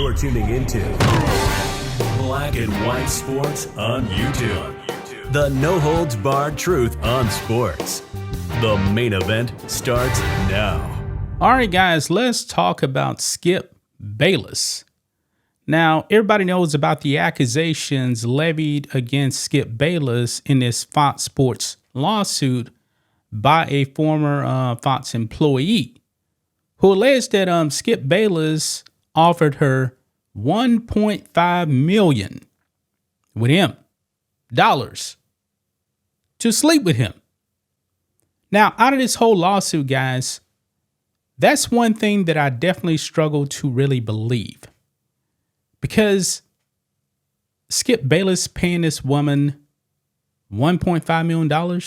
You're tuning into Black and White Sports on YouTube. The no-holds-barred truth on sports. The main event starts now. All right, guys, let's talk about Skip Bayless. Now, everybody knows about the accusations levied against Skip Bayless in this Fox Sports lawsuit by a former Fox employee who alleged that Skip Bayless offered her $1.5 million with him dollars to sleep with him. Now, out of this whole lawsuit, guys, that's one thing that I definitely struggle to really believe, because Skip Bayless paying this woman $1.5 million.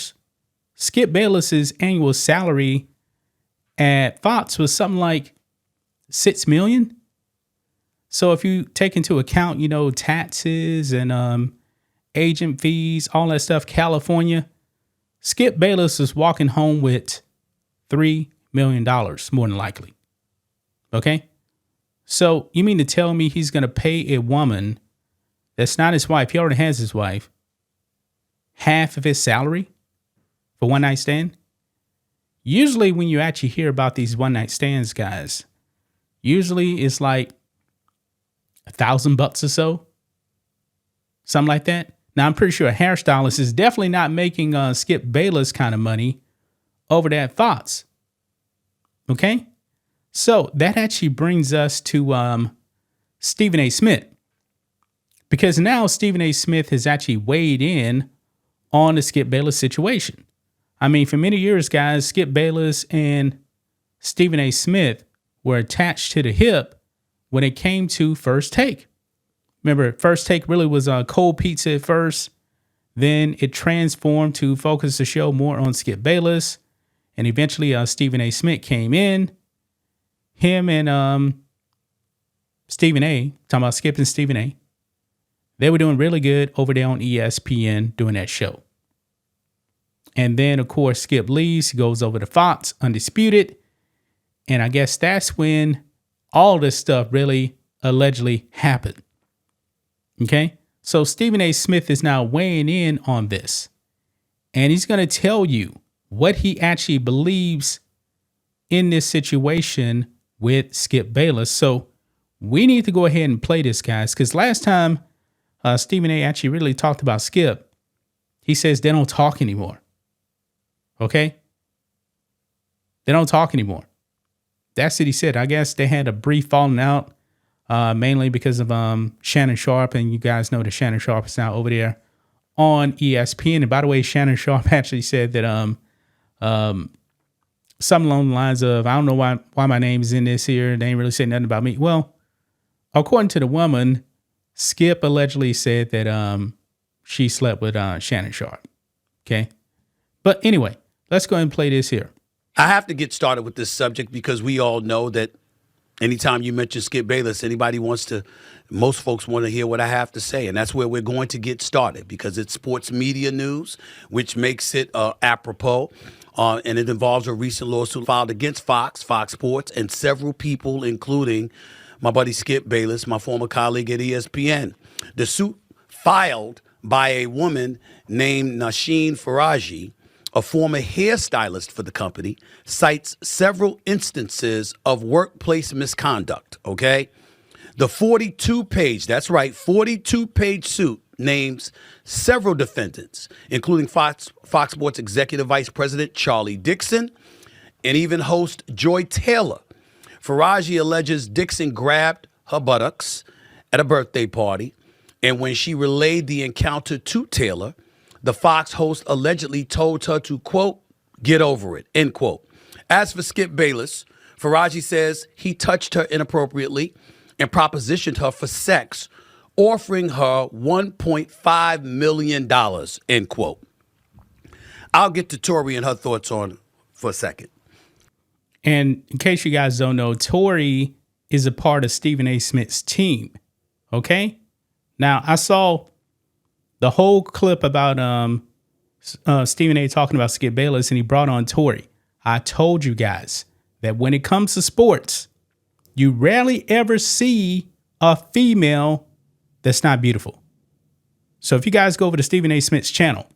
Skip Bayless's annual salary at Fox was something like $6 million. So if you take into account, taxes and agent fees, all that stuff, California, Skip Bayless is walking home with $3 million, more than likely. Okay? So you mean to tell me he's going to pay a woman that's not his wife, he already has his wife, half of his salary for one night stand? Usually when you actually hear about these one night stands, guys, usually it's like $1,000 or so, something like that. Now, I'm pretty sure a hairstylist is definitely not making Skip Bayless kind of money over there at Fox. Okay? So that actually brings us to Stephen A. Smith, because now Stephen A. Smith has actually weighed in on the Skip Bayless situation. I mean, for many years, guys, Skip Bayless and Stephen A. Smith were attached to the hip when it came to First Take. Remember, First Take really was cold pizza at first. Then it transformed to focus the show more on Skip Bayless. And eventually Stephen A. Smith came in. Him and Stephen A., talking about Skip and Stephen A., they were doing really good over there on ESPN doing that show. And then, of course, Skip leaves, goes over to Fox, Undisputed. And I guess that's when all this stuff really allegedly happened. Okay? So Stephen A. Smith is now weighing in on this. And he's going to tell you what he actually believes in this situation with Skip Bayless. So we need to go ahead and play this, guys, because last time Stephen A. actually really talked about Skip, he says they don't talk anymore. Okay? They don't talk anymore. That's what he said. I guess they had a brief falling out, mainly because of Shannon Sharpe. And you guys know that Shannon Sharpe is now over there on ESPN. And by the way, Shannon Sharpe actually said that something along the lines of, I don't know why my name is in this here. They ain't really saying nothing about me. Well, according to the woman, Skip allegedly said that she slept with Shannon Sharpe. Okay? But anyway, let's go ahead and play this here. I have to get started with this subject because we all know that anytime you mention Skip Bayless, most folks want to hear what I have to say. And that's where we're going to get started because it's sports media news, which makes it apropos. And it involves a recent lawsuit filed against Fox Sports, and several people, including my buddy Skip Bayless, my former colleague at ESPN. The suit filed by a woman named Nasheen Faraji, a former hairstylist for the company, cites several instances of workplace misconduct, okay? The 42-page, that's right, 42-page suit names several defendants, including Fox Sports Executive Vice President Charlie Dixon and even host Joy Taylor. Faraji alleges Dixon grabbed her buttocks at a birthday party, and when she relayed the encounter to Taylor, the Fox host allegedly told her to, quote, get over it, end quote. As for Skip Bayless, Faraji says he touched her inappropriately and propositioned her for sex, offering her $1.5 million, end quote. I'll get to Tori and her thoughts on for a second. And in case you guys don't know, Tori is a part of Stephen A. Smith's team. Okay? Now, I saw the whole clip about Stephen A. talking about Skip Bayless, and he brought on Tori. I told you guys that when it comes to sports, you rarely ever see a female that's not beautiful. So if you guys go over to Stephen A. Smith's channel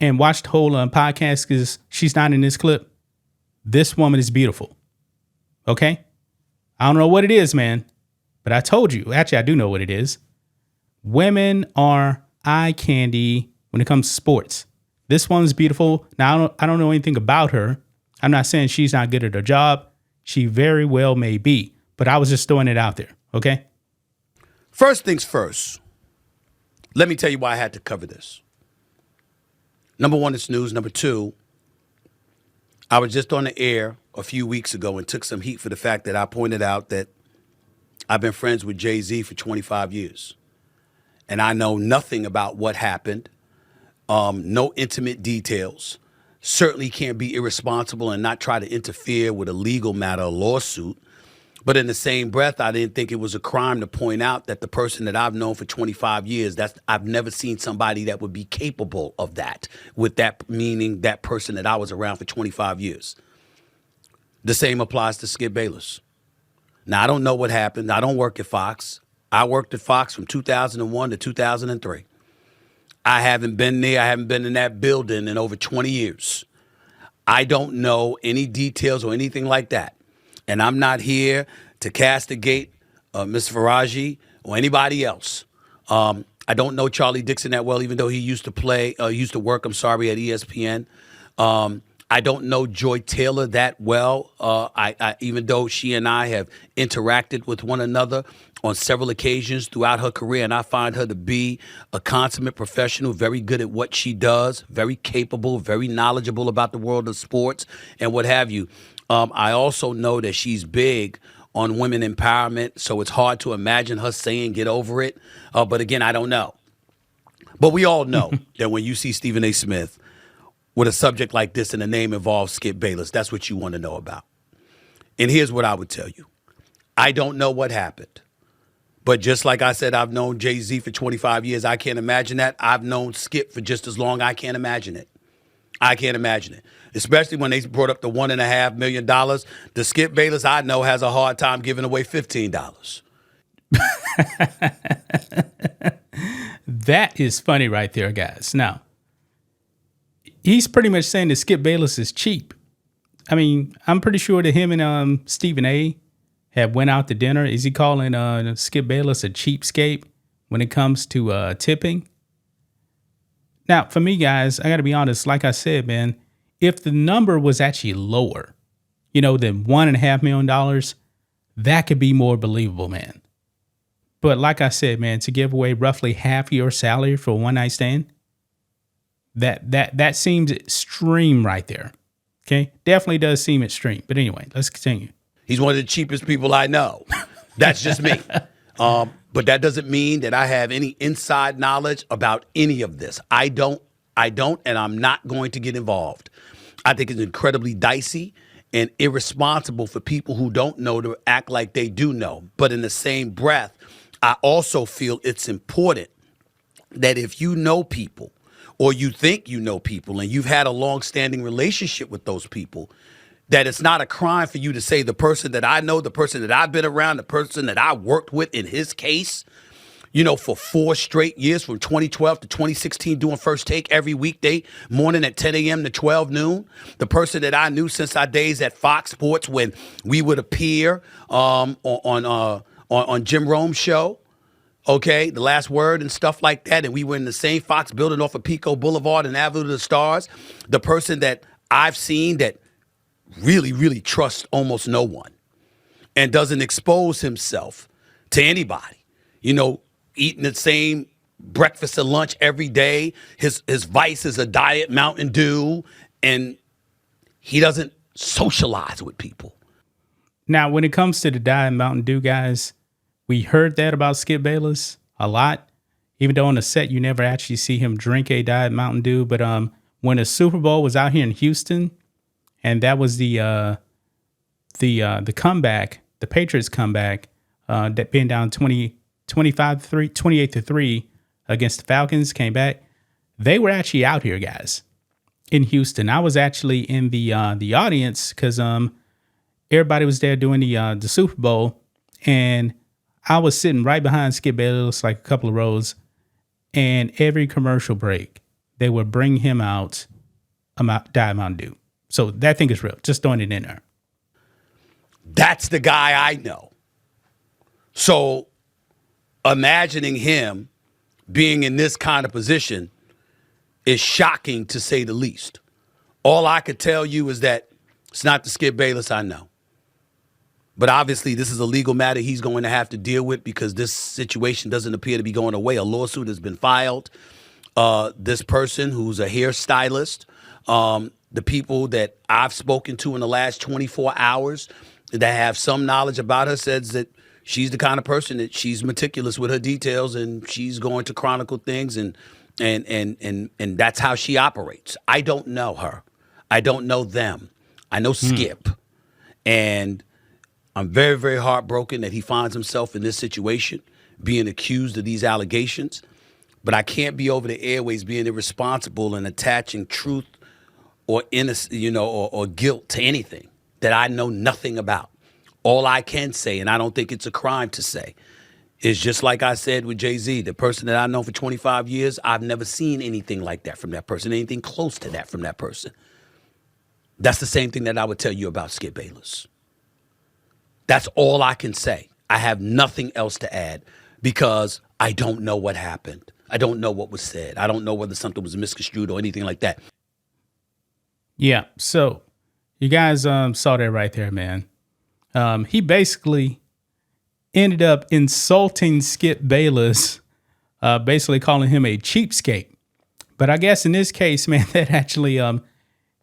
and watch the whole podcast, because she's not in this clip, this woman is beautiful. Okay? I don't know what it is, man, but I told you. Actually, I do know what it is. Women are eye candy when it comes to sports. This one's beautiful. Now, I don't know anything about her. I'm not saying she's not good at her job. She very well may be, but I was just throwing it out there. Okay? First things first, let me tell you why I had to cover this. Number one, it's news. Number two, I was just on the air a few weeks ago and took some heat for the fact that I pointed out that I've been friends with Jay-Z for 25 years. And I know nothing about what happened, no intimate details. Certainly can't be irresponsible and not try to interfere with a legal matter, a lawsuit. But in the same breath, I didn't think it was a crime to point out that the person that I've known for 25 years, I've never seen somebody that would be capable of that, with that meaning that person that I was around for 25 years. The same applies to Skip Bayless. Now, I don't know what happened. I don't work at Fox. I worked at Fox from 2001 to 2003. I haven't been there. I haven't been in that building in over 20 years. I don't know any details or anything like that. And I'm not here to castigate Ms. Faraji or anybody else. I don't know Charlie Dixon that well, even though he used to work at ESPN. I don't know Joy Taylor that well, even though she and I have interacted with one another on several occasions throughout her career, and I find her to be a consummate professional, very good at what she does, very capable, very knowledgeable about the world of sports and what have you. I also know that she's big on women empowerment, so it's hard to imagine her saying get over it. But again, I don't know. But we all know that when you see Stephen A. Smith with a subject like this and the name involves Skip Bayless, that's what you want to know about. And here's what I would tell you. I don't know what happened. But just like I said, I've known Jay-Z for 25 years. I can't imagine that. I've known Skip for just as long. I can't imagine it. I can't imagine it. Especially when they brought up the $1.5 million. The Skip Bayless I know has a hard time giving away $15. That is funny right there, guys. Now, he's pretty much saying that Skip Bayless is cheap. I mean, I'm pretty sure that him and Stephen A. have went out to dinner. Is he calling Skip Bayless a cheapskate when it comes to tipping? Now, for me, guys, I got to be honest. Like I said, man, if the number was actually lower, than $1.5 million, that could be more believable, man. But like I said, man, to give away roughly half your salary for a one night stand, that seems extreme right there. Okay, definitely does seem extreme. But anyway, let's continue. He's one of the cheapest people I know. That's just me. But that doesn't mean that I have any inside knowledge about any of this. I don't, and I'm not going to get involved. I think it's incredibly dicey and irresponsible for people who don't know to act like they do know. But in the same breath, I also feel it's important that if you know people or you think you know people and you've had a long-standing relationship with those people, that it's not a crime for you to say the person that I know, the person that I've been around, the person that I worked with in his case, for 4 straight years from 2012 to 2016, doing First Take every weekday morning at 10 a.m. to 12 noon. The person that I knew since our days at Fox Sports when we would appear on Jim Rome's show, okay, The Last Word and stuff like that. And we were in the same Fox building off of Pico Boulevard and Avenue of the Stars. The person that I've seen that really, really trusts almost no one and doesn't expose himself to anybody, eating the same breakfast and lunch every day. His vice is a diet Mountain Dew, and he doesn't socialize with people. Now, when it comes to the diet Mountain Dew, guys, we heard that about Skip Bayless a lot, even though on the set you never actually see him drink a diet Mountain Dew. But when the Super Bowl was out here in Houston, and that was the comeback, the Patriots comeback, that being down 28-3 against the Falcons, came back. They were actually out here, guys, in Houston. I was actually in the audience because everybody was there doing the Super Bowl, and I was sitting right behind Skip Bayless, like a couple of rows, and every commercial break, they would bring him out Diet Mountain Dew. So that thing is real. Just throwing it in there. That's the guy I know. So imagining him being in this kind of position is shocking, to say the least. All I could tell you is that it's not the Skip Bayless I know. But obviously, this is a legal matter he's going to have to deal with, because this situation doesn't appear to be going away. A lawsuit has been filed. This person, who's a hairstylist, the people that I've spoken to in the last 24 hours that have some knowledge about her, says that she's the kind of person that she's meticulous with her details, and she's going to chronicle things, and that's how she operates. I don't know her. I don't know them. I know Skip. And I'm very, very heartbroken that he finds himself in this situation, being accused of these allegations. But I can't be over the airways being irresponsible and attaching truth or innocence, or guilt to anything that I know nothing about. All I can say, and I don't think it's a crime to say, is just like I said with Jay-Z, the person that I've known for 25 years, I've never seen anything like that from that person, anything close to that from that person. That's the same thing that I would tell you about Skip Bayless. That's all I can say. I have nothing else to add, because I don't know what happened. I don't know what was said. I don't know whether something was misconstrued or anything like that. Yeah. So you guys saw that right there, man. He basically ended up insulting Skip Bayless, basically calling him a cheapskate. But I guess in this case, man, that actually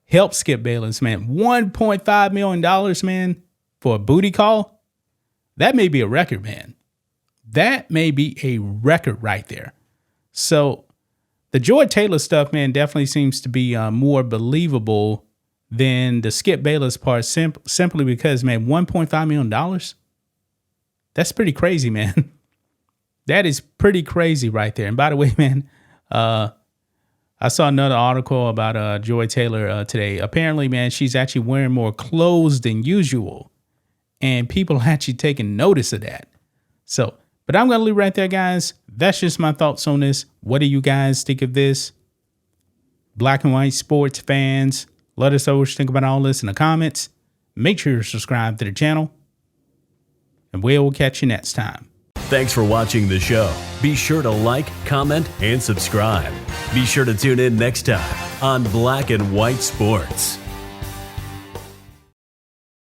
helped Skip Bayless, man. $1.5 million, man, for a booty call. That may be a record, man. That may be a record right there. So the Joy Taylor stuff, man, definitely seems to be more believable than the Skip Bayless part, simply because, man, $1.5 million, that's pretty crazy, man. That is pretty crazy right there. And by the way, man, I saw another article about Joy Taylor today. Apparently, man, she's actually wearing more clothes than usual, and people are actually taking notice of that. So, but I'm going to leave right there, guys. That's just my thoughts on this. What do you guys think of this? Black and white sports fans, let us know what you think about all this in the comments. Make sure you subscribe to the channel, and we'll catch you next time. Thanks for watching the show. Be sure to like, comment, and subscribe. Be sure to tune in next time on Black and White Sports.